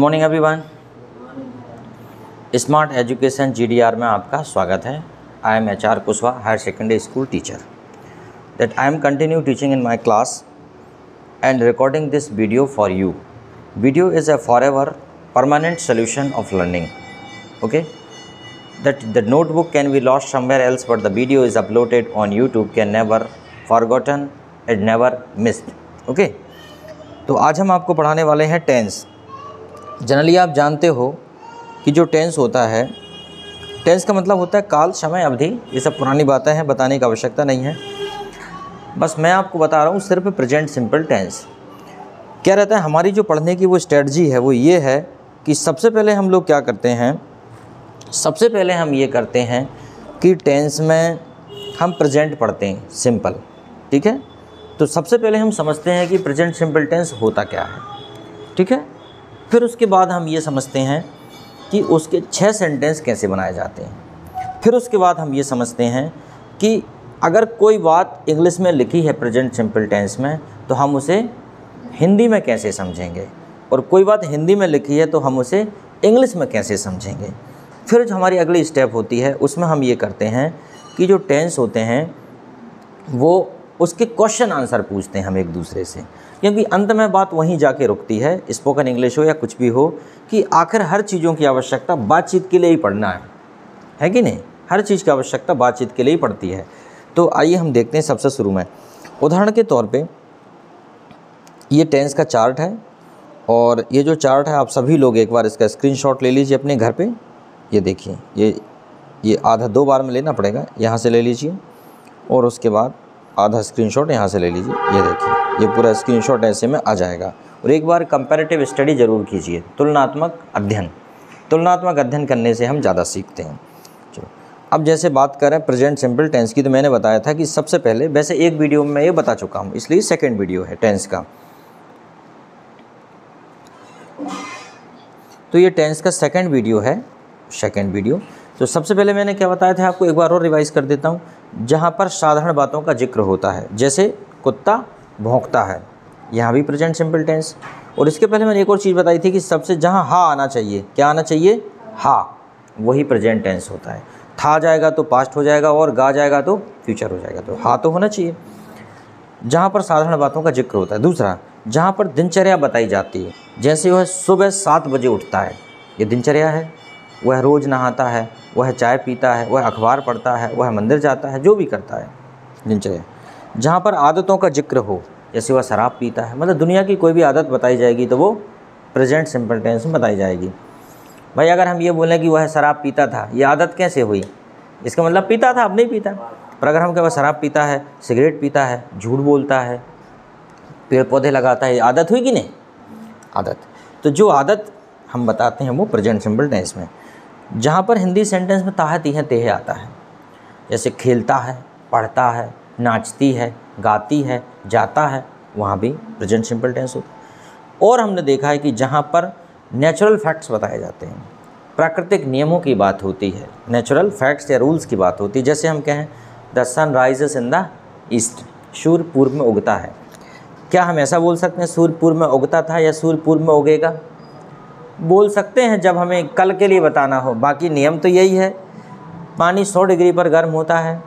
Morning everyone. Smart education GDR में आपका स्वागत है। I am HR Kushwaha, higher secondary school teacher. That I am continue teaching in my class and recording this video for you. Video is a forever permanent solution of learning. Okay, that the notebook can be lost somewhere else, but the video is uploaded on YouTube can never forgotten and never missed. Okay, तो आज हम आपको पढ़ाने वाले हैं tense. Generally आप जानते हो कि जो टेंस होता है, टेंस का मतलब होता है काल, समय, अवधि। ये सब पुरानी बातें हैं, बताने की आवश्यकता नहीं है। बस मैं आपको बता रहा हूँ सिर्फ प्रेजेंट सिंपल टेंस। क्या रहता है हमारी जो पढ़ने की वो स्ट्रेटजी है, वो ये है कि सबसे पहले हम लोग क्या करते हैं, सबसे पहले हम ये करते हैं कि टेंस में हम प्रेजेंट पढ़ते हैं सिंपल। ठीक है, तो सबसे पहले हम समझते हैं कि प्रेजेंट सिंपल टेंस होता क्या है। ठीक है, फिर उसके बाद हम ये समझते हैं कि उसके 6 सेंटेंस कैसे बनाए जाते हैं। फिर उसके बाद हम ये समझते हैं कि अगर कोई बात इंग्लिश में लिखी है प्रेजेंट सिंपल टेंस में, तो हम उसे हिंदी में कैसे समझेंगे, और कोई बात हिंदी में लिखी है तो हम उसे इंग्लिश में कैसे समझेंगे। फिर जो हमारी अगली स्टेप होती है उसमें हम ये करते हैं कि जो टेंस होते हैं वो उसके क्वेश्चन आंसर पूछते हैं हम एक दूसरे से, क्योंकि अंत में बात वहीं जाके रुकती है, स्पोकन इंग्लिश हो या कुछ भी हो, कि आखिर हर चीज़ों की आवश्यकता बातचीत के लिए ही पढ़ना है कि नहीं। हर चीज़ की आवश्यकता बातचीत के लिए ही पड़ती है। तो आइए हम देखते हैं सबसे शुरू में उदाहरण के तौर पे ये टेंस का चार्ट है, और ये जो चार्ट है आप सभी लोग एक बार इसका स्क्रीनशॉट ले लीजिए अपने घर पे। ये देखिए, ये आधा 2 बार में लेना पड़ेगा। यहाँ से ले लीजिए और उसके बाद आधा स्क्रीनशॉट यहाँ से ले लीजिए। ये देखिए, ये पूरा स्क्रीनशॉट ऐसे में आ जाएगा। और एक बार कंपैरेटिव स्टडी ज़रूर कीजिए, तुलनात्मक अध्ययन। तुलनात्मक अध्ययन करने से हम ज़्यादा सीखते हैं। चलो, अब जैसे बात करें प्रेजेंट सिंपल टेंस की, तो मैंने बताया था कि सबसे पहले, वैसे एक वीडियो में मैं ये बता चुका हूँ, इसलिए सेकंड वीडियो है टेंस का। तो ये टेंस का सेकंड वीडियो है, सेकंड वीडियो। तो सबसे पहले मैंने क्या बताया था आपको, एक बार और रिवाइज कर देता हूँ। जहाँ पर साधारण बातों का जिक्र होता है, जैसे कुत्ता भौंकता है, यहाँ भी प्रेजेंट सिंपल टेंस। और इसके पहले मैंने एक और चीज़ बताई थी कि सबसे जहाँ हा आना चाहिए, क्या आना चाहिए, हा, वही प्रेजेंट टेंस होता है। था जाएगा तो पास्ट हो जाएगा, और गा जाएगा तो फ्यूचर हो जाएगा, तो हा तो होना चाहिए। जहाँ पर साधारण बातों का जिक्र होता है। दूसरा, जहाँ पर दिनचर्या बताई जाती है, जैसे वह सुबह 7 बजे उठता है, ये दिनचर्या है। वह रोज़ नहाता है, वह चाय पीता है, वह अखबार पढ़ता है, वह मंदिर जाता है, जो भी करता है, दिनचर्या। जहाँ पर आदतों का जिक्र हो, जैसे वह शराब पीता है, मतलब दुनिया की कोई भी आदत बताई जाएगी तो वो प्रेजेंट सिंपल टेंस में बताई जाएगी। भाई अगर हम ये बोलें कि वह शराब पीता था, ये आदत कैसे हुई, इसका मतलब पीता था, अब नहीं पीता। पर अगर हम कहें वह शराब पीता है, सिगरेट पीता है, झूठ बोलता है, पेड़ पौधे लगाता है, आदत हुई कि नहीं, आदत। तो जो आदत हम बताते हैं वो प्रेजेंट सिंपल टेंस में। जहाँ पर हिंदी सेंटेंस में ताह तीह तेह आता है, जैसे खेलता है, पढ़ता है, नाचती है, गाती है, जाता है, वहाँ भी प्रेजेंट सिंपल टेंस होता है। और हमने देखा है कि जहाँ पर नेचुरल फैक्ट्स बताए जाते हैं, प्राकृतिक नियमों की बात होती है, नेचुरल फैक्ट्स या रूल्स की बात होती है। जैसे हम कहें the sun rises in the east, सूर्य पूर्व में उगता है। क्या हम ऐसा बोल सकते हैं सूर्य पूर्व में उगता था या सूर्य पूर्व में उगेगा? बोल सकते हैं जब हमें कल के लिए बताना हो। बाकी नियम तो यही है, पानी 100 डिग्री पर गर्म होता है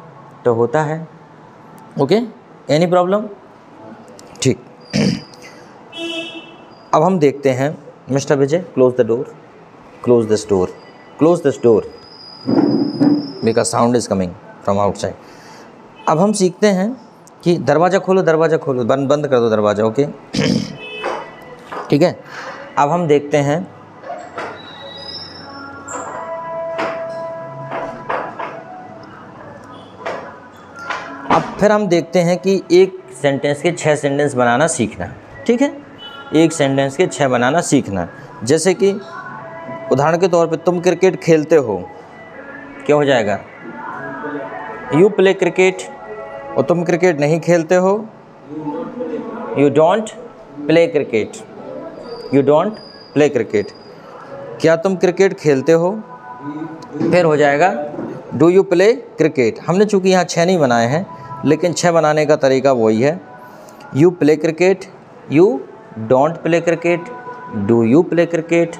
तो होता है। Okay, any problem? ठीक। अब हम देखते हैं, mister Vijay close the door, close this door, close this door, because sound is coming from outside. अब हम सीखते हैं कि दरवाज़ा खोलो, दरवाज़ा खोलो, बंद कर दो दरवाज़ा। ओके ठीक है। अब हम देखते हैं, अब फिर हम देखते हैं कि एक सेंटेंस के 6 सेंटेंस बनाना सीखना। ठीक है, एक सेंटेंस के 6 बनाना सीखना। जैसे कि उदाहरण के तौर पे तुम क्रिकेट खेलते हो, क्या हो जाएगा, यू प्ले क्रिकेट। और तुम क्रिकेट नहीं खेलते हो, you don't play cricket, you don't play cricket. क्या तुम क्रिकेट खेलते हो, फिर हो जाएगा डू यू प्ले क्रिकेट। हमने चूँकि यहाँ 6 नहीं बनाए हैं, लेकिन 6 बनाने का तरीका वही है। You play cricket, you don't play cricket, do you play cricket,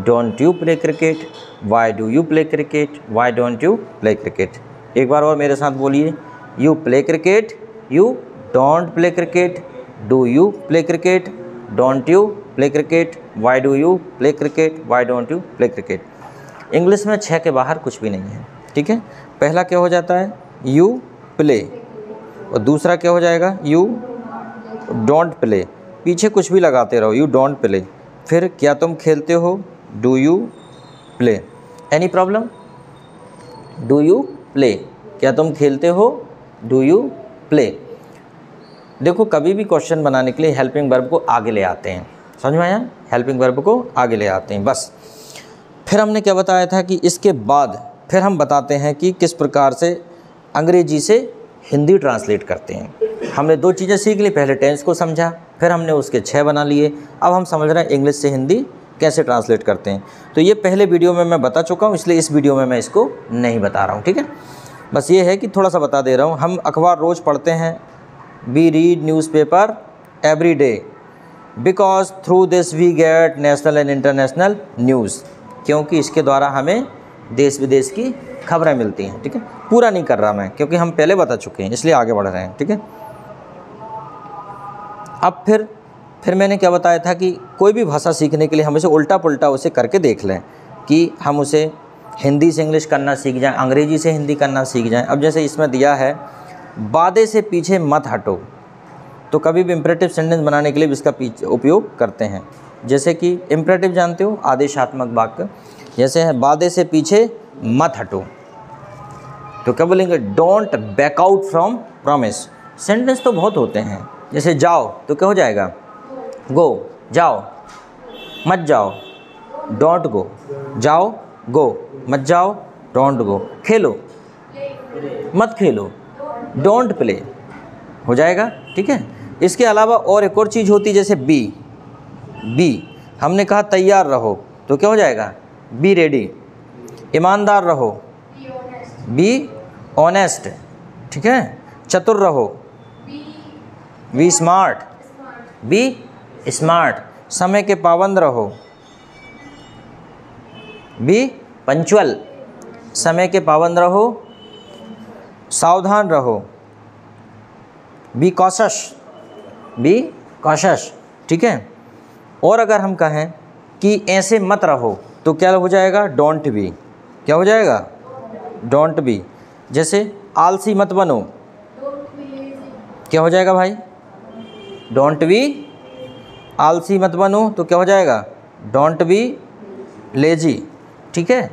don't you play cricket, why do you play cricket, why don't you play cricket. एक बार और मेरे साथ बोलिए, you play cricket, you don't play cricket, do you play cricket, don't you play cricket, why do you play cricket, why don't you play cricket. English में 6 के बाहर कुछ भी नहीं है, ठीक है। पहला क्या हो जाता है, यू प्ले, और दूसरा क्या हो जाएगा, यू डोंट प्ले, पीछे कुछ भी लगाते रहो, यू डोंट प्ले। फिर क्या तुम खेलते हो, do you play, any problem, do you play, क्या तुम खेलते हो, डू यू प्ले। देखो कभी भी क्वेश्चन बनाने के लिए हेल्पिंग वर्ब को आगे ले आते हैं, समझ में आया, हेल्पिंग वर्ब को आगे ले आते हैं बस। फिर हमने क्या बताया था कि इसके बाद फिर हम बताते हैं कि किस प्रकार से अंग्रेजी से हिंदी ट्रांसलेट करते हैं। हमने 2 चीज़ें सीख ली, पहले टेंस को समझा, फिर हमने उसके 6 बना लिए। अब हम समझ रहे हैं इंग्लिश से हिंदी कैसे ट्रांसलेट करते हैं। तो ये पहले वीडियो में मैं बता चुका हूँ, इसलिए इस वीडियो में मैं इसको नहीं बता रहा हूँ, ठीक है। बस ये है कि थोड़ा सा बता दे रहा हूँ। हम अखबार रोज़ पढ़ते हैं, we read newspaper every day because through this we get national and international news, क्योंकि इसके द्वारा हमें देश विदेश की खबरें मिलती हैं, ठीक है। पूरा नहीं कर रहा मैं, क्योंकि हम पहले बता चुके हैं, इसलिए आगे बढ़ रहे हैं, ठीक है। अब फिर मैंने क्या बताया था कि कोई भी भाषा सीखने के लिए हम इसे उल्टा पुल्टा उसे करके देख लें कि हम उसे हिंदी से इंग्लिश करना सीख जाएं, अंग्रेजी से हिंदी करना सीख जाएं। अब जैसे इसमें दिया है, वादे से पीछे मत हटो, तो कभी भी इम्परेटिव सेंटेंस बनाने के लिए इसका उपयोग करते हैं। जैसे कि इम्परेटिव जानते हो, आदेशात्मक वाक्य, जैसे है वादे से पीछे मत हटो, तो क्या बोलेंगे, don't back out from promise. Sentence तो बहुत होते हैं, जैसे जाओ तो क्या हो जाएगा, गो, जाओ, मत जाओ, डोंट गो, जाओ गो, मत जाओ, डोंट गो, खेलो मत खेलो, डोंट प्ले, हो जाएगा, ठीक है। इसके अलावा और एक और चीज़ होती है, जैसे बी हमने कहा तैयार रहो, तो क्या हो जाएगा, बी रेडी। ईमानदार रहो, बी ऑनेस्ट, ठीक है। चतुर रहो, बी स्मार्ट, बी स्मार्ट। समय के पाबंद रहो, बी पंक्चुअल, समय के पाबंद रहो। सावधान रहो, बी कॉशस, बी कॉशस, ठीक है। और अगर हम कहें कि ऐसे मत रहो, तो क्या हो जाएगा, डोंट बी, क्या हो जाएगा, डोंट बी। जैसे आलसी मत बनो, क्या हो जाएगा भाई, डोंट बी आलसी मत बनो, तो क्या हो जाएगा, डोंट बी लेजी, ठीक है,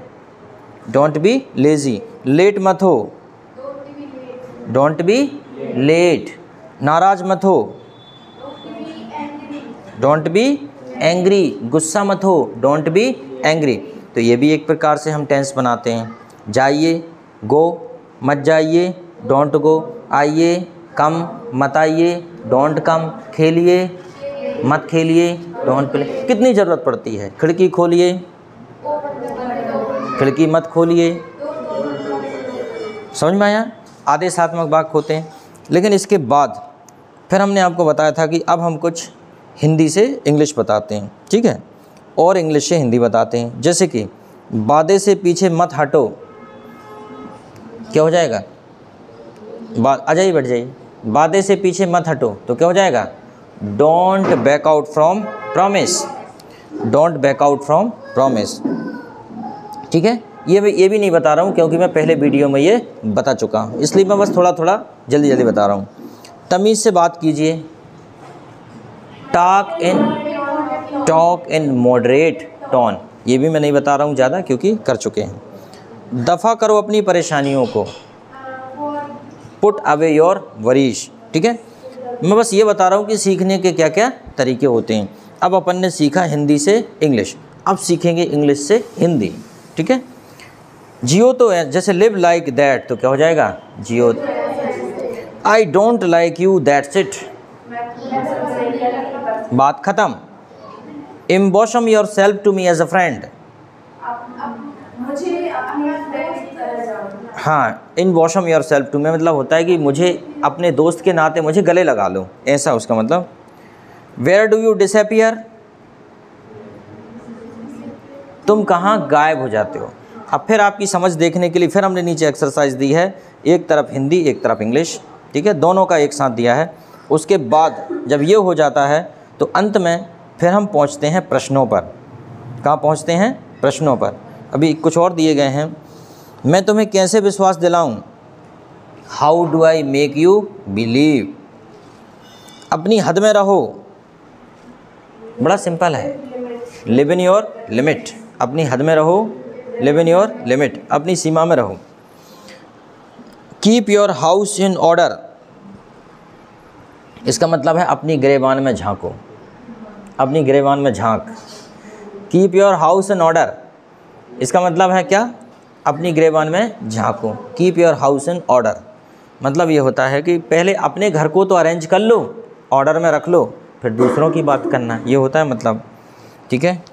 डोंट बी लेजी। लेट मत हो, डोंट बी लेट। नाराज मत हो, डोंट बी एंग्री। गुस्सा मत हो, डोंट बी एंग्री। तो ये भी एक प्रकार से हम टेंस बनाते हैं। जाइए, गो, मत जाइए, डोंट गो। आइए, कम, मत आइए, डोंट कम। खेलिए, मत खेलिए, डोंट प्ले। कितनी ज़रूरत पड़ती है, खिड़की खोलिए, खिड़की मत खोलिए। समझ में आया, आदेशात्मक वाक्य होते हैं। लेकिन इसके बाद फिर हमने आपको बताया था कि अब हम कुछ हिंदी से इंग्लिश बताते हैं, ठीक है, और इंग्लिश से हिंदी बताते हैं। जैसे कि वादे से पीछे मत हटो, क्या हो जाएगा, आ जाइए, बैठ जाइए। वादे से पीछे मत हटो, तो क्या हो जाएगा, don't back out from promise, don't back out from promise, ठीक है। ये भी नहीं बता रहा हूँ, क्योंकि मैं पहले वीडियो में ये बता चुका हूँ, इसलिए मैं बस थोड़ा थोड़ा जल्दी जल्दी बता रहा हूँ। तमीज़ से बात कीजिए, टॉक इन मॉडरेट टोन, ये भी मैं नहीं बता रहा हूँ ज़्यादा, क्योंकि कर चुके हैं। दफ़ा करो अपनी परेशानियों को, पुट अवे योर वरीज, ठीक है। मैं बस ये बता रहा हूँ कि सीखने के क्या क्या तरीके होते हैं। अब अपन ने सीखा हिंदी से इंग्लिश, अब सीखेंगे इंग्लिश से हिंदी, ठीक है। जियो तो है, जैसे लिव लाइक दैट, तो क्या हो जाएगा, जियो। I don't like you, that's it, बात ख़त्म। Embosom yourself to me as a friend, हाँ, embosom yourself to me मतलब होता है कि मुझे अपने दोस्त के नाते मुझे गले लगा लो, ऐसा उसका मतलब। वेयर डू यू डिसअपियर, तुम कहाँ गायब हो जाते हो। अब फिर आपकी समझ देखने के लिए फिर हमने नीचे एक्सरसाइज दी है, एक तरफ हिंदी एक तरफ इंग्लिश, ठीक है, दोनों का एक साथ दिया है। उसके बाद जब ये हो जाता है तो अंत में फिर हम पहुंचते हैं प्रश्नों पर। कहाँ पहुंचते हैं? प्रश्नों पर। अभी कुछ और दिए गए हैं, मैं तुम्हें कैसे विश्वास दिलाऊं, how do I make you believe. अपनी हद में रहो, बड़ा सिंपल है, लिव इन योर लिमिट। अपनी हद में रहो, लिव इन योर लिमिट, अपनी सीमा में रहो। Keep your house in order, इसका मतलब है अपनी गिरेबान में झांको, अपनी गिरेबान में झांक। Keep your house in order, इसका मतलब है क्या? अपनी गिरेबान में झांको। Keep your house in order मतलब ये होता है कि पहले अपने घर को तो अरेंज कर लो, ऑर्डर में रख लो, फिर दूसरों की बात करना, ये होता है मतलब, ठीक है।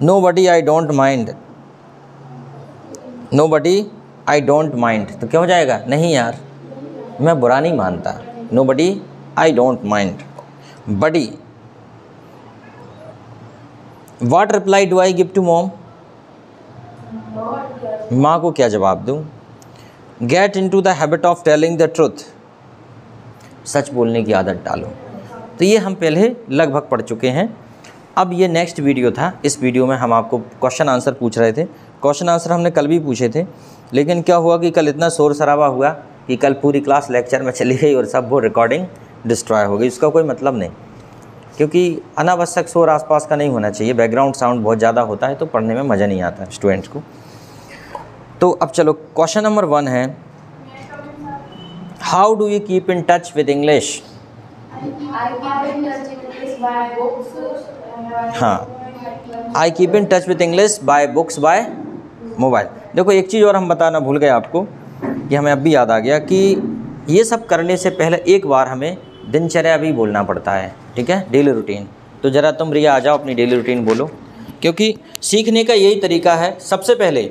No buddy I don't mind, no buddy I don't mind तो क्या हो जाएगा? नहीं यार, मैं बुरा नहीं मानता। No buddy I don't mind. Buddy, what reply do I give to mom, माँ को क्या जवाब दूँ। Get into the habit of telling the truth, सच बोलने की आदत डालो। तो ये हम पहले लगभग पढ़ चुके हैं। अब ये नेक्स्ट वीडियो था, इस वीडियो में हम आपको क्वेश्चन आंसर पूछ रहे थे। क्वेश्चन आंसर हमने कल भी पूछे थे, लेकिन क्या हुआ कि कल इतना शोर शराबा हुआ कि कल पूरी क्लास लेक्चर में चली गई और सब वो रिकॉर्डिंग डिस्ट्रॉय हो गई। इसका कोई मतलब नहीं, क्योंकि अनावश्यक शोर आसपास का नहीं होना चाहिए। बैकग्राउंड साउंड बहुत ज़्यादा होता है तो पढ़ने में मज़ा नहीं आता स्टूडेंट्स को। तो अब चलो, क्वेश्चन नंबर 1 है, how do you keep in touch with English. हाँ, I keep in touch with English by books by mobile. देखो एक चीज़ और हम बताना भूल गए आपको, कि हमें अब भी याद आ गया कि ये सब करने से पहले एक बार हमें दिनचर्या भी बोलना पड़ता है, ठीक है, डेली रूटीन। तो ज़रा तुम रिया आ जाओ, अपनी डेली रूटीन बोलो, क्योंकि सीखने का यही तरीका है। सबसे पहले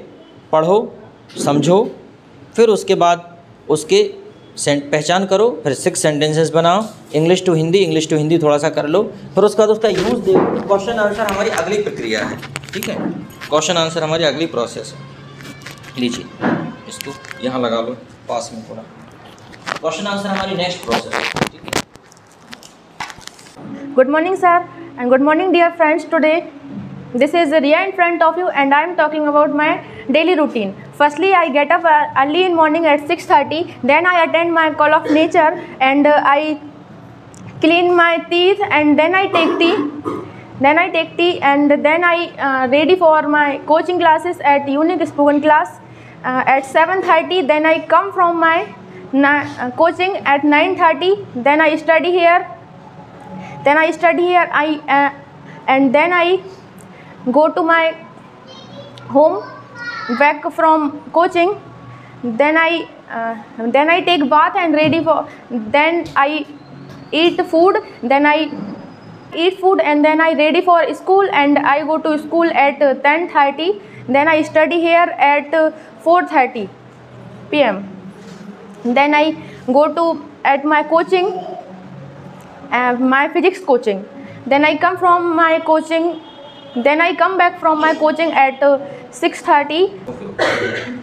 पढ़ो, समझो, फिर उसके बाद उसके पहचान करो, फिर 6 सेंटेंसेस बनाओ, इंग्लिश टू हिंदी थोड़ा सा कर लो, फिर उसके बाद उसका यूज़ देखो। क्वेश्चन आंसर हमारी अगली प्रक्रिया है, ठीक है, क्वेश्चन आंसर हमारी अगली प्रोसेस है। लीजिए इसको यहाँ लगा लो पास में थोड़ा, क्वेश्चन आंसर हमारी नेक्स्ट प्रोसेस है, ठीक है। Good morning, sir, and good morning, dear friends. Today, this is Riya in front of you, and I am talking about my daily routine. Firstly, I get up early in morning at 6:30. Then I attend my call of nature, and I clean my teeth, and then I take tea. And then I ready for my coaching classes at Unique Spoken class at 7:30. Then I come from my coaching at 9:30. Then I study here. And then I go to my home back from coaching. Then I take bath and ready for. Then I eat food. And then I ready for school, and I go to school at 10:30. Then I study here at 4:30 p.m. Then I go to at my coaching. My physics coaching. Then I come from my coaching. Then I come back from my coaching at 6:30.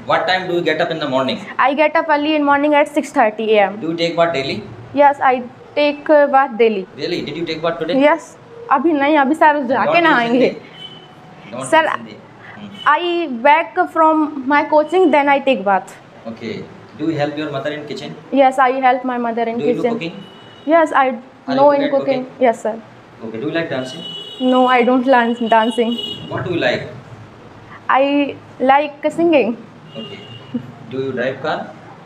What time do you get up in the morning? I get up early in morning at 6:30 a.m. Do you take bath daily? Yes, I take bath daily. Really? Did you take bath today? Yes. अभी नहीं, अभी sir जाके नहाएंगे. Sir, I back from my coaching. Then I take bath. Okay. Do you help your mother in kitchen? Yes, I help my mother in kitchen. Do you do cooking? Yes, I know in cooking. Yes, sir. Okay. Do you like dancing? No, I don't learn dancing. What do you like? I like singing. Okay. Do you drive car?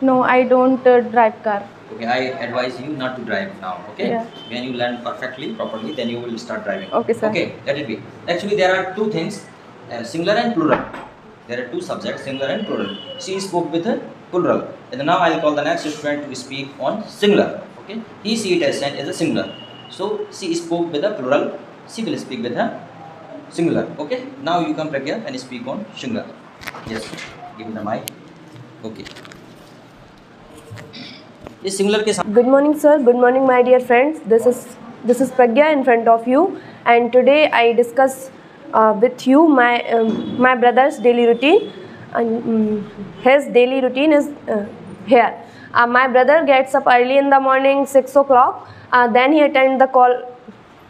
No, I don't drive car. Okay, I advise you not to drive now. Okay. Yeah. When you learn perfectly, properly, then you will start driving. Okay, sir. Okay, let it be. Actually, there are two things, singular and plural. There are two subjects, singular and plural. She spoke with a plural. And now I'll call the next student to speak on singular. Okay. He, she, it has sent is a singular. So she spoke with a plural. She will speak with a singular. Okay. Now you come back here and speak on singular. Yes. Give me the mic. Okay. इस singular के साथ Good morning, sir. Good morning, my dear friends. This is Pragya in front of you, and today I discuss with you my brother's daily routine. His daily routine is here. My brother gets up early in the morning, 6 o'clock. Then he attends the call.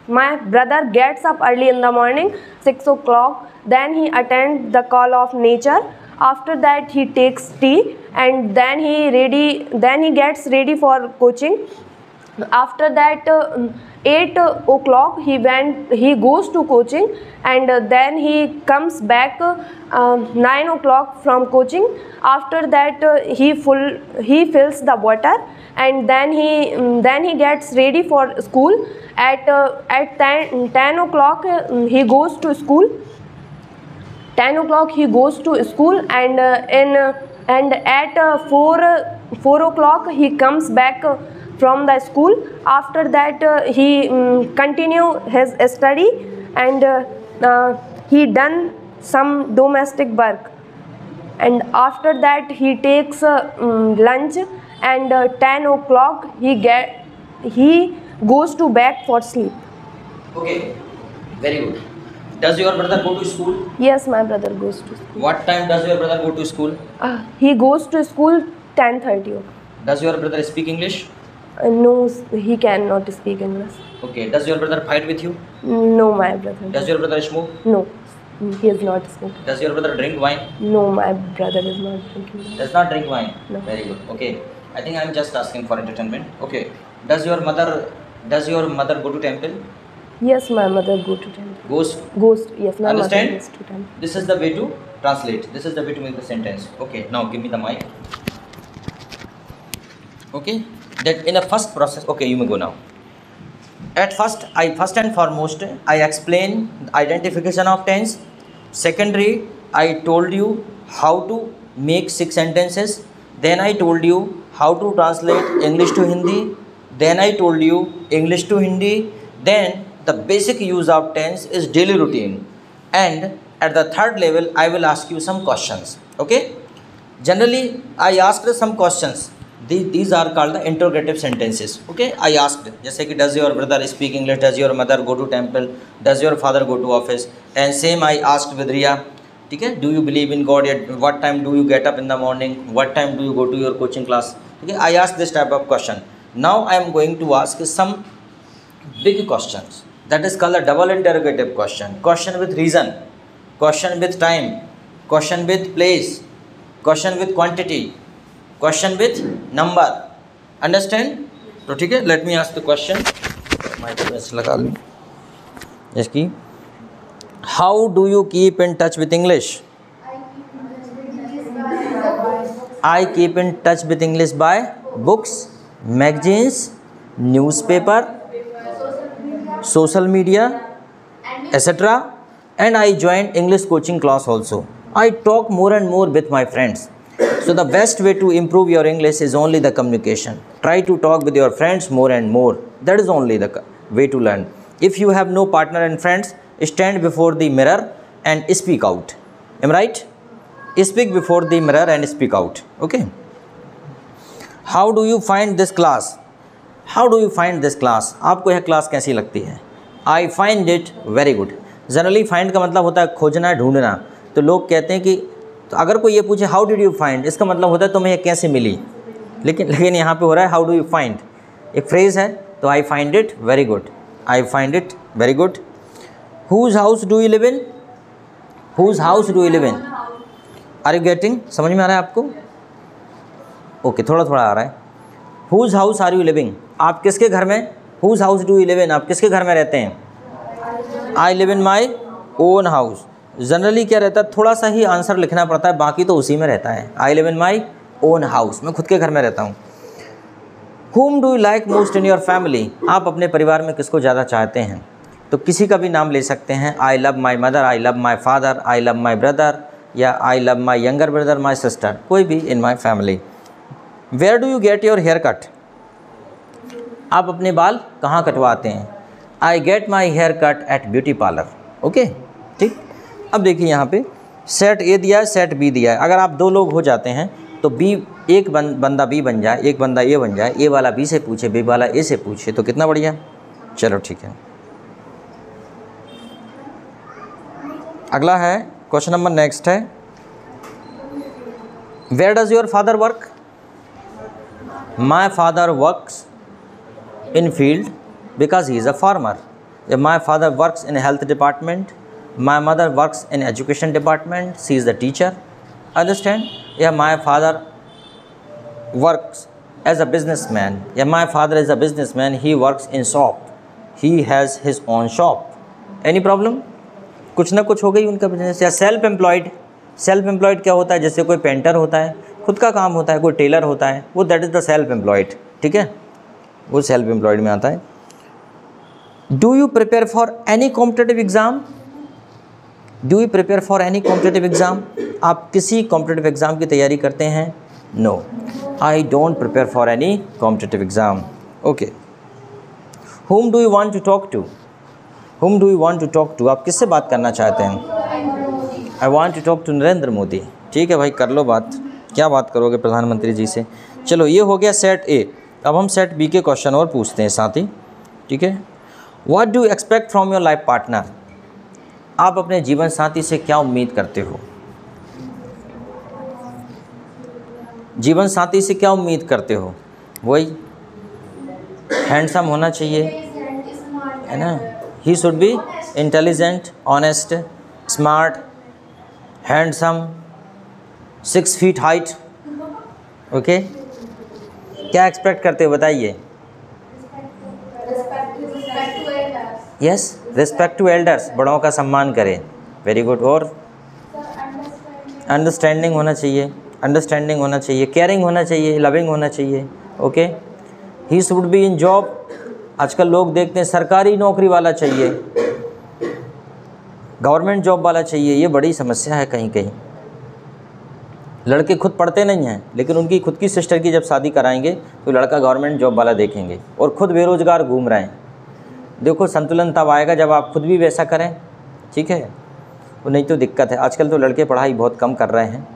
My brother gets up early in the morning, 6 o'clock. Then he attends the call of nature. After that, he takes tea, and then he gets ready for coaching. After that, 8 o'clock he goes to coaching, and then he comes back 9 o'clock from coaching. After that, he fills the water, and then he gets ready for school. At 10 o'clock he goes to school. 10 o'clock he goes to school, and at 4 o'clock he comes back from the school. After that, he continue his study, and he done some domestic work, and after that he takes lunch, and 10 o'clock he goes to bed for sleep. Okay, very good. Does your brother go to school? Yes, my brother goes to school. What time does your brother go to school? He goes to school 10:30. Does your brother speak English? No, he cannot speak English. Okay. Does your brother fight with you? No, my brother. Does your brother smoke? No, he is not smoking. Does your brother drink wine? No, my brother is not drinking. Does not drink wine? No. Very good. Okay. I think I am just asking for entertainment. Okay. Does your mother go to temple? Yes, my mother go to temple. Goes. Yes, my Understand? mother goes to temple. This is the way to translate. This is the way to make the sentence. Okay. Now give me the mic. Okay. That in the first process. Okay, you may go now. At first and foremost, I explain identification of tense. Secondary, I told you how to make 6 sentences. Then I told you how to translate English to Hindi. Then I told you English to Hindi. Then the basic use of tense is daily routine. And at the third level, I will ask you some questions. Okay? Generally, I asked some questions. These are called the interrogative sentences. Okay? I asked, जैसे कि does your brother speak English? Does your mother go to temple? Does your father go to office? And same I asked with Riya. ठीक है? Do you believe in God? What time do you get up in the morning? What time do you go to your coaching class? Okay? I asked this type of question. Now I am going to ask some big questions. That is called a double interrogative question. Question with reason, question with time, question with place, question with quantity, question with number. Understand? तो ठीक है, let me ask the question. Microphone लगा लूँ इसकी. How do you keep in touch with English? I keep in touch with English by books, magazines, newspaper, social media, etc. And I joined English coaching class also. I talk more and more with my friends. So the best way to improve your English is only the communication. Try to talk with your friends more and more. That is only the way to learn. If you have no partner and friends, stand before the mirror and speak out. Am I right? Speak before the mirror and speak out. Okay. How do you find this class? How do you find this class? आपको यह class कैसी लगती है? I find it very good. Generally find का मतलब होता है खोजना, ढूंढना. तो लोग कहते हैं कि तो अगर कोई ये पूछे हाउ डिड यू फाइंड, इसका मतलब होता है तुम्हें ये कैसे मिली. लेकिन यहाँ पे हो रहा है हाउ डू यू फाइंड. एक फ्रेज़ है तो I find it very good. I find it very good. Whose house do you live in? Whose house do you live in? Are you getting? समझ में आ रहा है आपको? ओके, थोड़ा थोड़ा आ रहा है. Whose house are you living? आप किसके घर में? Whose house do you live in? आप किसके घर में रहते हैं? I live in my own house. Generally क्या रहता है, थोड़ा सा ही आंसर लिखना पड़ता है, बाकी तो उसी में रहता है. आई live in my own house, मैं खुद के घर में रहता हूँ. whom do you like most in your family? आप अपने परिवार में किसको ज़्यादा चाहते हैं? तो किसी का भी नाम ले सकते हैं. I love my mother, I love my father, I love my brother, या I love my younger brother, my sister, कोई भी in my family. Where do you get your hair cut? आप अपने बाल कहाँ कटवाते हैं? I get my hair cut at beauty parlour. Okay, ठीक. अब देखिए यहाँ पे सेट ए दिया है, सेट बी दिया है. अगर आप 2 लोग हो जाते हैं तो बी, एक बंदा बी बन जाए, एक बंदा ए बन जाए, ए वाला बी से पूछे, बी वाला ए से पूछे, तो कितना बढ़िया. चलो ठीक है. अगला है क्वेश्चन नंबर नेक्स्ट है, where does your father work? My father works in field because he is a farmer. My father works in health department. My mother works in education department. She is the teacher. Understand? या my father works as a businessman. Yeah, my father is a businessman. He works in shop. He has his own shop. Any problem? कुछ ना कुछ हो गई उनका business. या self employed. Self employed क्या होता है? जैसे कोई पेंटर होता है, खुद का काम होता है, कोई टेलर होता है, वो that is the self employed. ठीक है, वो सेल्फ एम्प्लॉयड में आता है. Do you prepare for any competitive exam? Do you prepare for any competitive exam? आप किसी कॉम्पिटेटिव एग्ज़ाम की तैयारी करते हैं? No, I don't prepare for any competitive exam. Okay. Whom do you want to talk to? Whom do you want to talk to? आप किससे बात करना चाहते हैं? I want to talk to Narendra Modi. ठीक है भाई, कर लो बात. क्या बात करोगे प्रधानमंत्री जी से? चलो, ये हो गया सेट ए. अब हम सेट बी के क्वेश्चन और पूछते हैं साथ ही. ठीक है. What do you expect from your life partner? आप अपने जीवन साथी से क्या उम्मीद करते हो? जीवन साथी से क्या उम्मीद करते हो? वही हैंडसम होना चाहिए, है ना. He should be intelligent, honest, smart, handsome, 6 feet height. Okay, क्या एक्सपेक्ट करते हो बताइए? यस, रिस्पेक्ट टू एल्डर्स, बड़ों का सम्मान करें. Very good. और अंडरस्टैंडिंग होना चाहिए. अंडरस्टैंडिंग होना चाहिए, केयरिंग होना चाहिए, लविंग होना चाहिए. Okay. He should be in job. आजकल लोग देखते हैं सरकारी नौकरी वाला चाहिए, गवर्नमेंट जॉब वाला चाहिए. ये बड़ी समस्या है कहीं कहीं. लड़के खुद पढ़ते नहीं हैं, लेकिन उनकी खुद की सिस्टर की जब शादी कराएंगे तो लड़का गवर्नमेंट जॉब वाला देखेंगे और ख़ुद बेरोज़गार घूम रहे हैं. देखो, संतुलन तब आएगा जब आप खुद भी वैसा करें. ठीक है, वो नहीं तो दिक्कत है. आजकल तो लड़के पढ़ाई बहुत कम कर रहे हैं.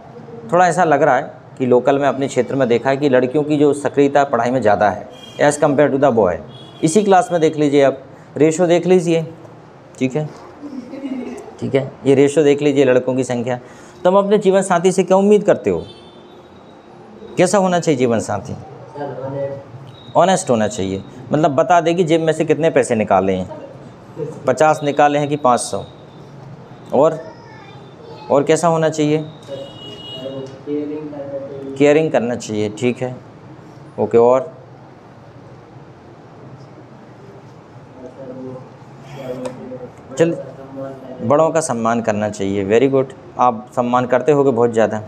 थोड़ा ऐसा लग रहा है कि लोकल में अपने क्षेत्र में देखा है कि लड़कियों की जो सक्रियता पढ़ाई में ज़्यादा है as compare to the boy. इसी क्लास में देख लीजिए, आप रेशो देख लीजिए. ठीक है, ठीक है, ये रेशो देख लीजिए लड़कों की संख्या. तुम अपने जीवन साथी से क्या उम्मीद करते हो? कैसा होना चाहिए जीवन साथी? ऑनेस्ट होना चाहिए. मतलब बता देगी जेब में से कितने पैसे निकाले हैं, 50 निकाले हैं कि 500. और कैसा होना चाहिए? केयरिंग करना चाहिए. ठीक है, ओके. और चल, बड़ों का सम्मान करना चाहिए. Very good. आप सम्मान करते होगे बहुत ज़्यादा.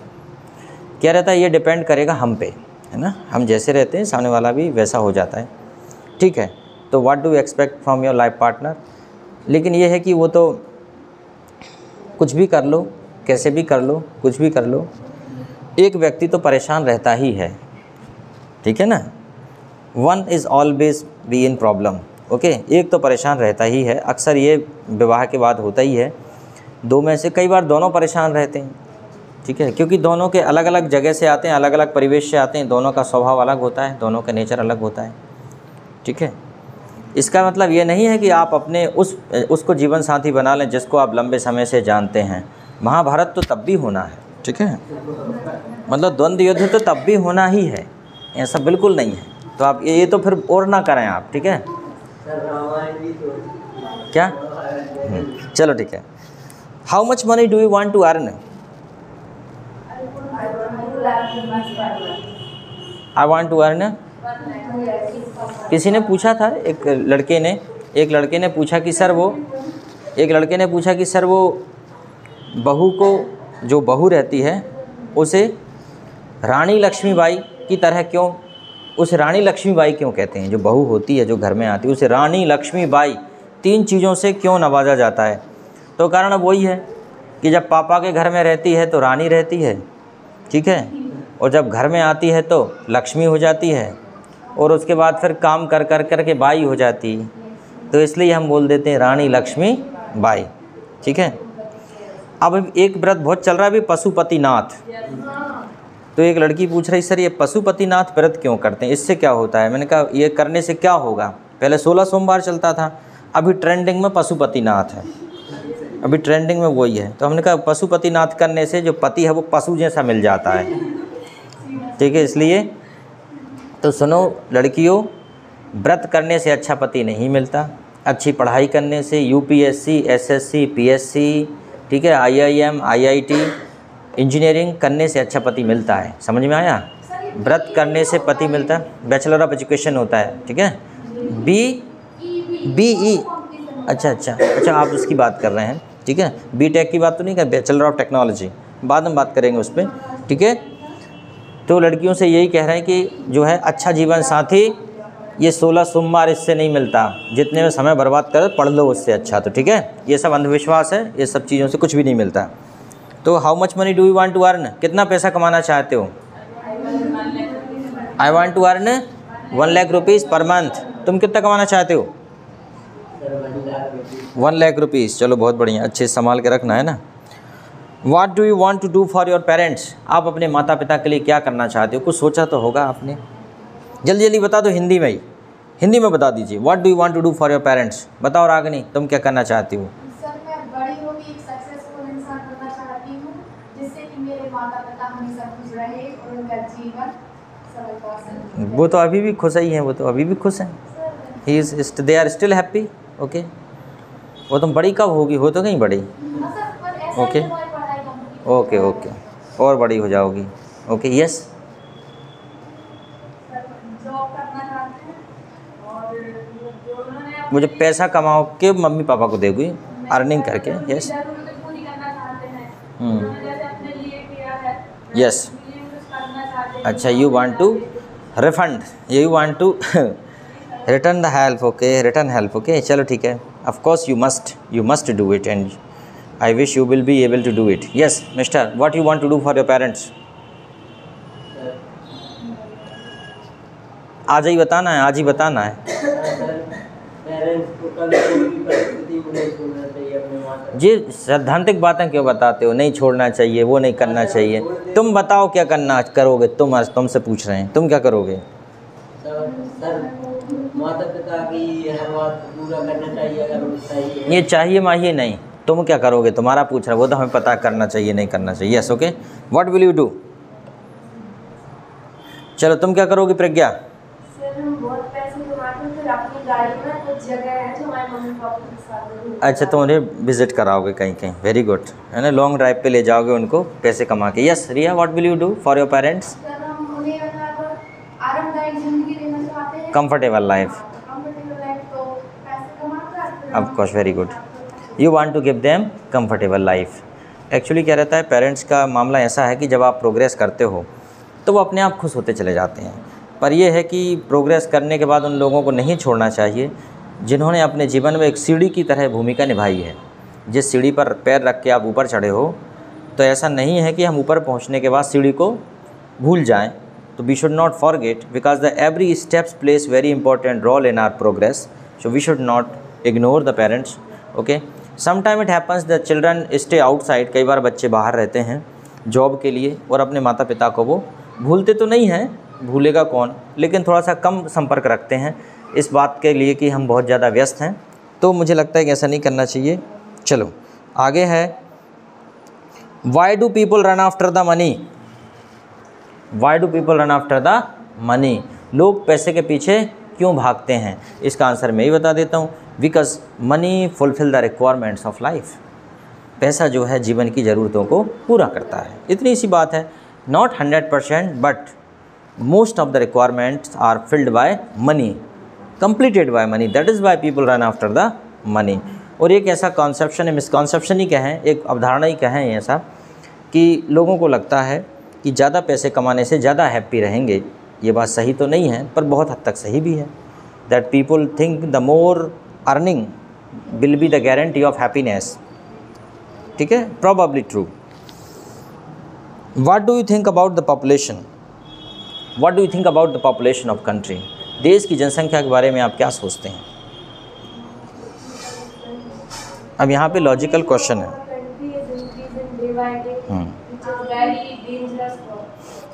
क्या रहता है? ये डिपेंड करेगा हम पे, है ना. हम जैसे रहते हैं सामने वाला भी वैसा हो जाता है. ठीक है. तो what do you expect from your life partner? लेकिन ये है कि वो तो कुछ भी कर लो, कैसे भी कर लो, कुछ भी कर लो, एक व्यक्ति तो परेशान रहता ही है. ठीक है ना. One is always be in problem. Okay, एक तो परेशान रहता ही है. अक्सर ये विवाह के बाद होता ही है. दो में से कई बार दोनों परेशान रहते हैं. ठीक है, क्योंकि दोनों के अलग अलग जगह से आते हैं, अलग अलग परिवेश से आते हैं. दोनों का स्वभाव अलग होता है, दोनों का नेचर अलग होता है. ठीक है. इसका मतलब ये नहीं है कि आप अपने उसको जीवन साथी बना लें जिसको आप लंबे समय से जानते हैं. महाभारत तो तब भी होना है. ठीक है, मतलब द्वंद्व युद्ध तो तब भी होना ही है, ऐसा बिल्कुल नहीं है. तो आप ये तो फिर और ना करें आप. ठीक है, क्या? चलो ठीक है. How much money do you want to earn? I want to earn. किसी ने पूछा था, एक लड़के ने पूछा कि सर वो बहू को, जो बहू रहती है उसे रानी लक्ष्मीबाई की तरह क्यों, उसे रानी लक्ष्मीबाई क्यों कहते हैं? जो बहू होती है, जो घर में आती है, उसे रानी लक्ष्मीबाई 3 चीज़ों से क्यों नवाजा जाता है? तो कारण अब वही है कि जब पापा के घर में रहती है तो रानी रहती है. ठीक है, और जब घर में आती है तो लक्ष्मी हो जाती है, और उसके बाद फिर काम कर के बाई हो जाती है. तो इसलिए हम बोल देते हैं रानी लक्ष्मी बाई. ठीक है. अब एक व्रत बहुत चल रहा है अभी, पशुपतिनाथ. तो एक लड़की पूछ रही, सर ये पशुपतिनाथ व्रत क्यों करते हैं, इससे क्या होता है? मैंने कहा ये करने से क्या होगा, पहले 16 सोमवार चलता था, अभी ट्रेंडिंग में पशुपतिनाथ है. अभी ट्रेंडिंग में वही है। तो हमने कहा पशुपतिनाथ करने से जो पति है वो पशु जैसा मिल जाता है, ठीक है। इसलिए तो सुनो लड़कियों, व्रत करने से अच्छा पति नहीं मिलता, अच्छी पढ़ाई करने से यूपीएससी, एसएससी, पीएससी, ठीक है, आईआईएम, आईआईटी, इंजीनियरिंग करने से अच्छा पति मिलता है। समझ में आया? व्रत करने से पति मिलता है, बैचलर ऑफ एजुकेशन होता है, ठीक है, बीई, अच्छा आप उसकी बात कर रहे हैं, ठीक है। बीटेक की बात तो नहीं कर, बैचलर ऑफ टेक्नोलॉजी, बाद में बात करेंगे उस पर, ठीक है। तो लड़कियों से यही कह रहे हैं कि जो है अच्छा जीवन साथी ये 16 सोमवार इससे नहीं मिलता, जितने में समय बर्बाद कर पढ़ लो उससे अच्छा। तो ठीक है, ये सब अंधविश्वास है, ये सब चीज़ों से कुछ भी नहीं मिलता। तो how much money do you want to earn, कितना पैसा कमाना चाहते हो? I want to earn 1 lakh rupees per month. तुम कितना कमाना चाहते हो? 1 लाख रुपीज़। चलो बहुत बढ़िया, अच्छे संभाल के रखना है ना। What do you want to do for your parents? आप अपने माता पिता के लिए क्या करना चाहते हो? कुछ सोचा तो होगा आपने। जल्दी जल्दी बता दो, हिंदी में ही, हिंदी में बता दीजिए। What do you want to do for your parents? बताओ रागिनी, तुम क्या करना चाहती हो? सर मैं बड़ी होकर एक सक्सेसफुल इंसान बनना चाहती हूँ, जिससे कि मेरे माता पिता हमेशा खुश रहे और उनका जीवन सफलता से। वो तो अभी भी खुश ही हैं, वो तो अभी भी खुश हैं। They are still happy. Okay, वो तुम बड़ी कब होगी? हो तो कहीं बड़ी। ओके ओके ओके, और बड़ी हो जाओगी। ओके यस, वो जो पैसा कमाओ के मम्मी पापा को देगी अर्निंग करके। यस यस, अच्छा you want to refund, you want to return the help. Okay, return help. Okay चलो ठीक है, of course you must do it and I wish you will be able to do it. Yes, mister, what you want to do for your parents? आज ही बताना है, आज ही बताना है। जी सैद्धांतिक बातें क्यों बताते हो? नहीं छोड़ना चाहिए, वो नहीं करना चाहिए। तुम बताओ क्या करना करोगे? तुम आज तुमसे पूछ रहे हैं, तुम क्या करोगे? माता पिता की हर बात पूरा करना चाहिए, अगर चाहिए। ये चाहिए माहिए नहीं, तुम क्या करोगे? तुम्हारा पूछ रहा है, वो तो हमें पता करना चाहिए नहीं करना चाहिए। Yes okay, what will you do? चलो तुम क्या करोगी प्रज्ञा? सर हम बहुत पैसे कमाते हैं, फिर अपनी गाड़ी में कुछ जगह है जो हमारे मम्मी पापा के साथ। अच्छा, तुम उन्हें विजिट कराओगे कहीं कहीं, वेरी गुड, है ना, लॉन्ग ड्राइव पे ले जाओगे उनको पैसे कमा के। Yes Riya, what will you do for your parents? Sir हम उन्हें आरामदायक जिंदगी देना चाहते हैं, कंफर्टेबल लाइफ, कंफर्टेबल लाइफ, तो पैसे कमाकर of course, very good, you want to give them comfortable life. Actually क्या रहता है, पेरेंट्स का मामला ऐसा है कि जब आप प्रोग्रेस करते हो तो वो अपने आप खुश होते चले जाते हैं, पर यह है कि प्रोग्रेस करने के बाद उन लोगों को नहीं छोड़ना चाहिए जिन्होंने अपने जीवन में एक सीढ़ी की तरह भूमिका निभाई है। जिस सीढ़ी पर पैर रख के आप ऊपर चढ़े हो, तो ऐसा नहीं है कि हम ऊपर पहुंचने के बाद सीढ़ी को भूल जाएं। तो we should not forget, because the every steps place very important role in our progress, so we should not ignore the parents. Okay, sometime it happens the children stay outside, कई बार बच्चे बाहर रहते हैं जॉब के लिए और अपने माता पिता को वो भूलते तो नहीं हैं, भूलेगा कौन, लेकिन थोड़ा सा कम संपर्क रखते हैं इस बात के लिए कि हम बहुत ज़्यादा व्यस्त हैं। तो मुझे लगता है कि ऐसा नहीं करना चाहिए। चलो आगे है, why do people run after the money? Y do people run after the money? लोग पैसे के पीछे क्यों भागते हैं? इसका आंसर मैं ही बता देता हूँ, because money fulfil the requirements of life. पैसा जो है जीवन की ज़रूरतों को पूरा करता है, इतनी सी बात है। Not 100% but most of the requirements are filled by money, completed by money, that is why people run after the money. और एक ऐसा कॉन्सेप्शन है, मिसकॉन्सेप्शन ही कहें, एक अवधारणा ही कहें ऐसा, कि लोगों को लगता है कि ज़्यादा पैसे कमाने से ज़्यादा हैप्पी रहेंगे। ये बात सही तो नहीं है, पर बहुत हद तक सही भी है। That people think the more earning will be the guarantee of happiness. ठीक है, probably true. What do you think about the population? What do you think about the population of country? देश की जनसंख्या के बारे में आप क्या सोचते हैं? अब यहाँ पे लॉजिकल क्वेश्चन है।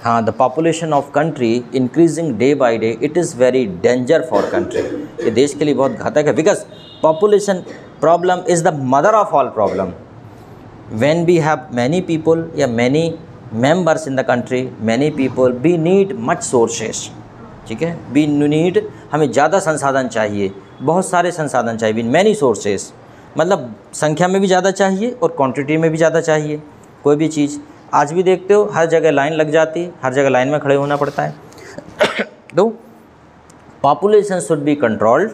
हाँ, the population of country increasing day by day, it is very danger for country. ये देश के लिए बहुत घातक है, because population problem is the mother of all problem. When we have many people या many members in the country, many people, we need much sources, ठीक है, वी नीड, हमें ज़्यादा संसाधन चाहिए, बहुत सारे संसाधन चाहिए, मैनी सोर्सेस, मतलब संख्या में भी ज़्यादा चाहिए और क्वांटिटी में भी ज़्यादा चाहिए। कोई भी चीज़ आज भी देखते हो हर जगह लाइन लग जाती है, हर जगह लाइन में खड़े होना पड़ता है। तो population should be controlled,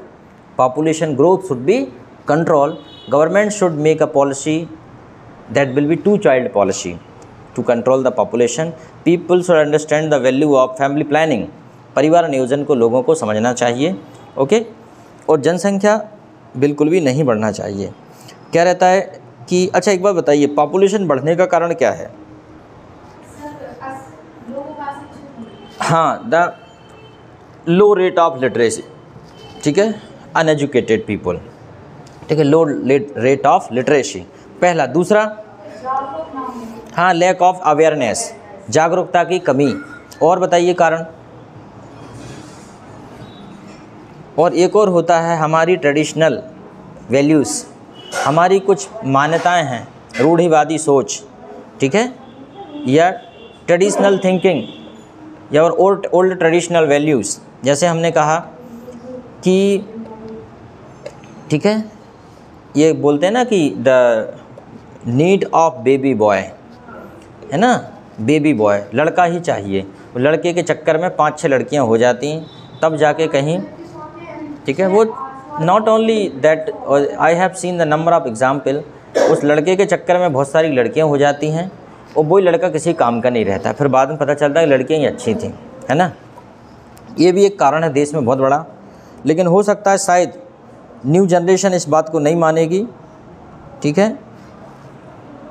population growth should be control, government should make a policy that will be 2 child policy to control the population. People should understand the value of family planning, परिवार नियोजन को लोगों को समझना चाहिए, okay. और जनसंख्या बिल्कुल भी नहीं बढ़ना चाहिए। क्या रहता है कि अच्छा एक बात बताइए, पॉपुलेशन बढ़ने का कारण क्या है? हाँ, the low rate of literacy, ठीक है, अनएजुकेटेड पीपल, ठीक है, लो रेट ऑफ लिटरेसी, पहला। दूसरा, हाँ, लैक ऑफ अवेयरनेस, जागरूकता की कमी। और बताइए कारण। और एक और होता है हमारी ट्रेडिशनल वैल्यूज़, हमारी कुछ मान्यताएं हैं, रूढ़िवादी सोच, ठीक है, या ट्रेडिशनल थिंकिंग या और ओल्ड ट्रेडिशनल वैल्यूज़। जैसे हमने कहा कि, ठीक है, ये बोलते हैं ना कि the need of baby boy, है ना, बेबी बॉय, लड़का ही चाहिए। लड़के के चक्कर में 5-6 लड़कियां हो जाती हैं तब जाके कहीं, ठीक है, वो not only that, I have seen the number of example, उस लड़के के चक्कर में बहुत सारी लड़कियां हो जाती हैं और वही लड़का किसी काम का नहीं रहता, फिर बाद में पता चलता है लड़कियां ही अच्छी थीं, है ना। ये भी एक कारण है देश में बहुत बड़ा। लेकिन हो सकता है शायद न्यू जनरेशन इस बात को नहीं मानेगी, ठीक है,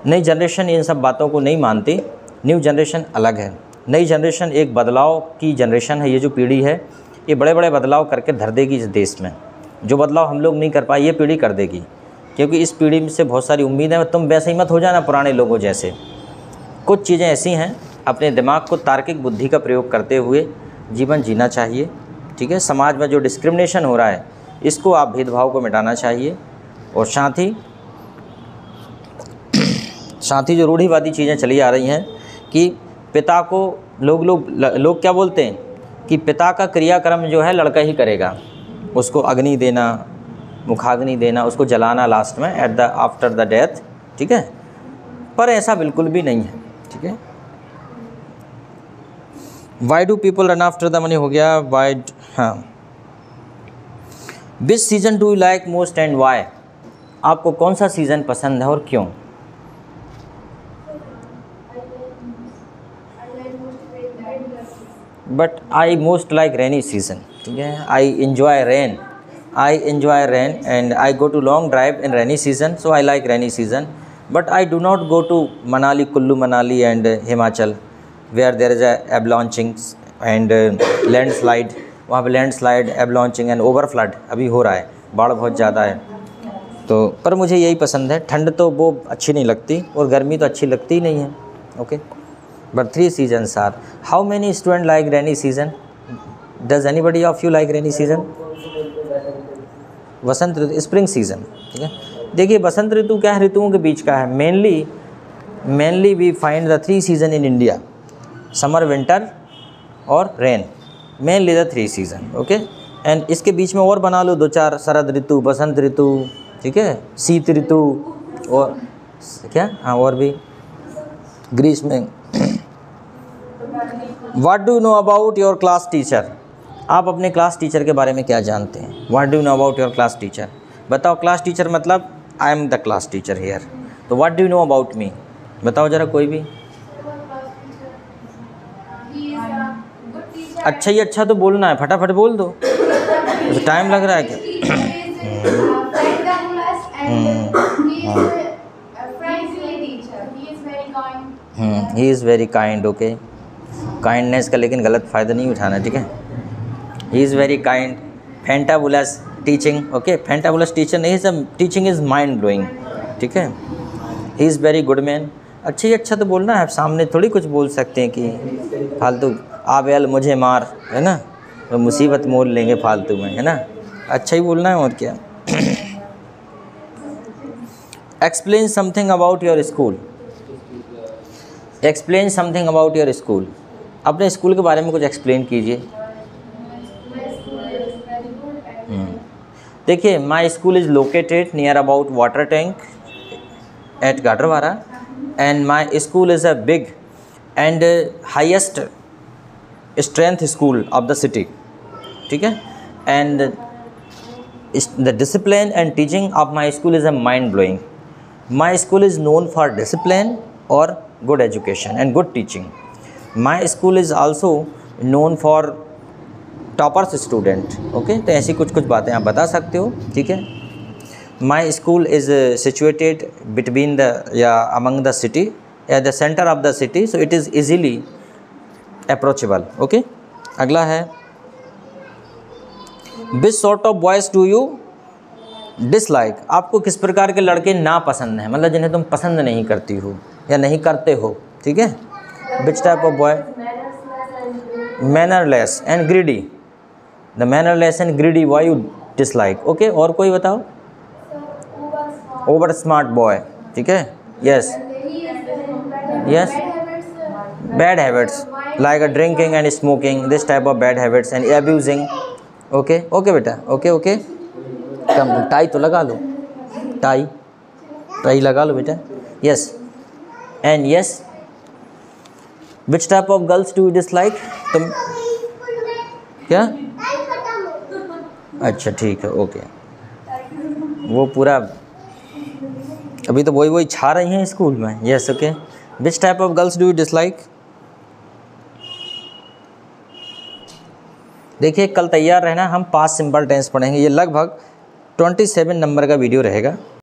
नई जनरेशन इन सब बातों को नहीं मानती, न्यू जनरेशन अलग है। नई जनरेशन एक बदलाव की जनरेशन है, ये जो पीढ़ी है ये बड़े बड़े बदलाव करके धर देगी इस देश में। जो बदलाव हम लोग नहीं कर पाए ये पीढ़ी कर देगी, क्योंकि इस पीढ़ी से बहुत सारी उम्मीदें हैं। तुम वैसे ही मत हो जाना पुराने लोगों जैसे। कुछ चीज़ें ऐसी हैं, अपने दिमाग को तार्किक बुद्धि का प्रयोग करते हुए जीवन जीना चाहिए, ठीक है। समाज में जो डिस्क्रिमिनेशन हो रहा है इसको, आप भेदभाव को मिटाना चाहिए। और साथ ही जो रूढ़िवादी चीज़ें चली आ रही हैं कि पिता को लोग क्या बोलते हैं कि पिता का क्रियाक्रम जो है लड़का ही करेगा, उसको अग्नि देना, मुखाग्नि देना, उसको जलाना लास्ट में at the after the death, ठीक है। पर ऐसा बिल्कुल भी नहीं है, ठीक है। Why do people run after the money हो गया, वाई, हाँ। Which season do you like most and why, आपको कौन सा सीज़न पसंद है और क्यों? But I most like rainy season, ठीक है। I enjoy rain and I go to long drive in rainy season, so I like rainy season. But I do not go to Manali, Kullu Manali and Himachal where there is a एवलांचिंग and landslide, वहाँ पे landslide, एवलांचिंग and ओवरफ्लड अभी हो रहा है, बाढ़ बहुत ज़्यादा है। तो पर मुझे यही पसंद है, ठंड तो वो अच्छी नहीं लगती और गर्मी तो अच्छी लगती ही नहीं है, okay. But 3 seasons are. How many students like rainy season? Does anybody of you like rainy season? Vasant Ritu, spring season, ठीक है। देखिए बसंत ऋतु क्या है, ऋतुओं के बीच का है। Mainly we find the 3 season in India, summer, winter और rain, mainly the 3 season, okay. And इसके बीच में और बना लो 2-4, शरद ऋतु, बसंत ऋतु, ठीक है, शीत ऋतु और क्या, हाँ, और भी ग्रीष्म। What do you know about your class teacher? आप अपने क्लास टीचर के बारे में क्या जानते हैं? What do you know about your class teacher? बताओ, क्लास टीचर मतलब I am the class teacher here. तो what do you know about me? बताओ ज़रा कोई भी। अच्छा ही अच्छा तो बोलना है, फटाफट बोल दो, तो टाइम लग रहा है क्या? He is very kind, okay. Kindness का लेकिन गलत फ़ायदा नहीं उठाना, ठीक है। He is very kind, fantabulous teaching, okay. Fantabulous teacher नहीं, सब टीचिंग इज़ माइंड ब्लोइंग, ठीक है। He is very good man, अच्छा ही अच्छा तो बोलना है, सामने थोड़ी कुछ बोल सकते हैं कि फालतू आवेल मुझे मार, है ना, तो मुसीबत मोल लेंगे फालतू में, है ना। अच्छा ही बोलना है और क्या। Explain something about your school. Explain something about your school. अपने स्कूल के बारे में कुछ एक्सप्लेन कीजिए। देखिए, my school is located near about water tank at Gadarwara and my school is a big and highest strength school of the city. ठीक है, and the discipline and teaching of my school is a mind blowing. My school is known for discipline और good education and good teaching. My school is also known for toppers student. Okay, तो ऐसी कुछ कुछ बातें आप बता सकते हो। ठीक है, my school is situated between the या among the city at the centre of the city, so it is easily approachable. Okay, अगला है which sort of boys do you dislike. आपको किस प्रकार के लड़के नापसंद हैं, मतलब जिन्हें तुम पसंद नहीं करती हो या नहीं करते हो। ठीक है, which type of boy. Mannerless and greedy. The mannerless and greedy boy you dislike. Okay, और कोई बताओ। Over smart boy. ठीक है, yes yes. Bad habits like drinking and smoking, this type of bad habits and abusing. Okay okay बेटा, okay okay. कम tie तो लगा लो, tie tie लगा लो बेटा। Yes and yes. Which type of girls do you dislike. तुम क्या, अच्छा ठीक है, ओके। वो पूरा अभी तो वही छा रही हैं स्कूल में। Yes okay. Which type of girls do you dislike. देखिए, कल तैयार रहना, हम पास्ट सिंपल टेंस पढ़ेंगे। ये लगभग 27 नंबर का वीडियो रहेगा।